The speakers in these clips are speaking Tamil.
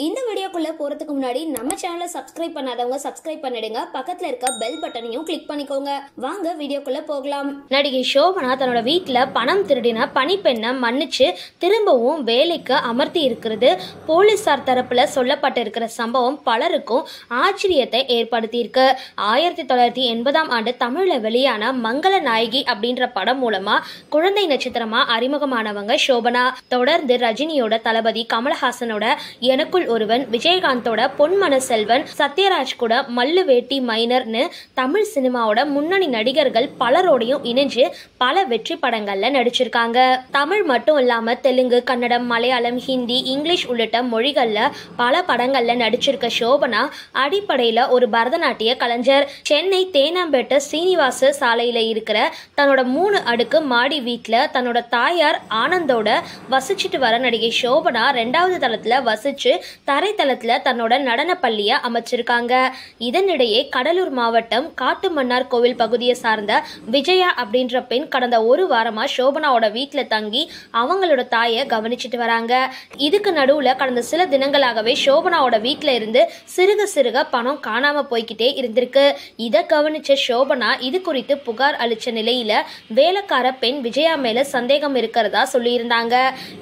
இந்த வீடியோக்குள்ள போறதுக்கு முன்னாடி நம்ம சேனலை சப்ஸ்கிரைப் பண்ணாதவங்க சப்ஸ்கிரைப் பண்ணிடுங்க. பக்கத்துல இருக்க பெல் பட்டனையும் கிளிக் பண்ணிக்கோங்க. வாங்க வீடியோக்குள்ள போகலாம். நடிகை சோபனா தன்னோட வீட்டுல பணம் திருடின பணிப்பெண்ணை மன்னிச்சு திரும்பவும் வேலைக்கு அமர்த்தி இருக்கிறது போலீசார் தரப்புல சொல்லப்பட்டிருக்கிற சம்பவம் பலருக்கும் ஆச்சரியத்தை ஏற்படுத்தியிருக்கு. 1980ஆம் ஆண்டு தமிழ்ல வெளியான மங்கள நாயகி அப்படின்ற படம் மூலமா குழந்தை நட்சத்திரமா அறிமுகமானவங்க சோபனா. தொடர்ந்து ரஜினியோட தளபதி கமலஹாசனோட எனக்குள் ஒருவன், விஜயகாந்தோட பொன்மன செல்வன், சத்யராஜ் கூட மல்லு வேட்டி மைனர்னு தமிழ் சினிமாவோட முன்னணி நடிகர்கள் பலரோடையும் இணைஞ்சு பல வெற்றி படங்கள்ல நடிச்சிருக்காங்க. தமிழ் மட்டும் இல்லாம தெலுங்கு, கன்னடம், மலையாளம், ஹிந்தி, இங்கிலீஷ் உள்ளிட்ட மொழிகள்ல பல படங்கள்ல நடிச்சிருக்க சோபனா அடிப்படையில ஒரு பரதநாட்டிய கலைஞர். சென்னை தேனாம்பேட்டை சீனிவாச சாலையில இருக்கிற தன்னோட 3 அடுக்கு மாடி வீட்டுல தன்னோட தாயார் ஆனந்தோட வசிச்சுட்டு வர நடிகை சோபனா 2வது தளத்துல வசிச்சு தரைத்தளத்துல தன்னோட நடன பள்ளியை அமைச்சிருக்காங்க. இதனிடையே கடலூர் மாவட்டம் காட்டுமன்னார் கோவில் பகுதியை சார்ந்த விஜயா அப்படின்ற பெண் கடந்த ஒரு வாரமா சோபனாவோட வீட்டுல தங்கி அவங்களோட தாயை கவனிச்சுட்டு வராங்க. இதுக்கு நடுவுல கடந்த சில தினங்களாகவே சோபனாவோட வீட்டுல இருந்து சிறுக சிறுக பணம் காணாம போய்கிட்டே இருந்திருக்கு. இதை கவனிச்ச சோபனா இது குறித்து புகார் அளிச்ச நிலையில வேலைக்கார பெண் விஜயா மேல சந்தேகம் இருக்கிறதா சொல்லியிருந்தாங்க.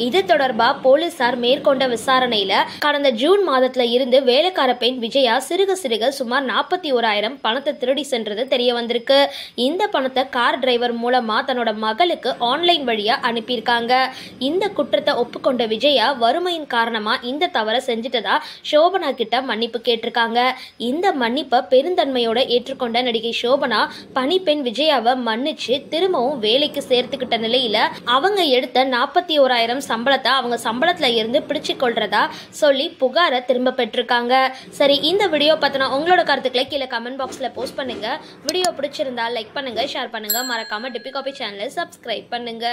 இது தொடர்பா போலீசார் மேற்கொண்ட விசாரணையில கடந்த ஜூன் மாதத்துல இருந்து வேலைக்கார பெண் விஜயா சிறுக சிறுக சுமார் 41,000 பணத்தை திருடி சென்றது தெரிய வந்திருக்கு. இந்த பணத்தை கார் டிரைவர் மூலமா தன்னோட மகளுக்கு ஆன்லைன் வழியா அனுப்பியிருக்காங்க. இந்த குற்றத்தை ஒப்புக்கொண்ட விஜயா வறுமையின் காரணமா இந்த தவறை செஞ்சிட்டதா சோபனா கிட்ட மன்னிப்பு கேட்டிருக்காங்க. இந்த மன்னிப்பை பெருந்தன்மையோட ஏற்றுக்கொண்ட நடிகை சோபனா பணிப்பெண் விஜயாவை மன்னிச்சு திரும்பவும் வேலைக்கு சேர்த்துக்கிட்ட நிலையில அவங்க எடுத்த 41,000 சம்பளத்தை அவங்க சம்பளத்துல இருந்து பிடிச்சு கொள்றதா சொல்லி புகாரை திரும்ப பெற்றிருக்காங்க. சரி, இந்த வீடியோ பத்தின உங்களோட கருத்துக்களை கீழே கமெண்ட் பாக்ஸ்ல போஸ்ட் பண்ணுங்க. வீடியோ பிடிச்சிருந்தா லைக் பண்ணுங்க, ஷேர் பண்ணுங்க, மறக்காம டிபி காபி சேனலை சப்ஸ்கிரைப் பண்ணுங்க.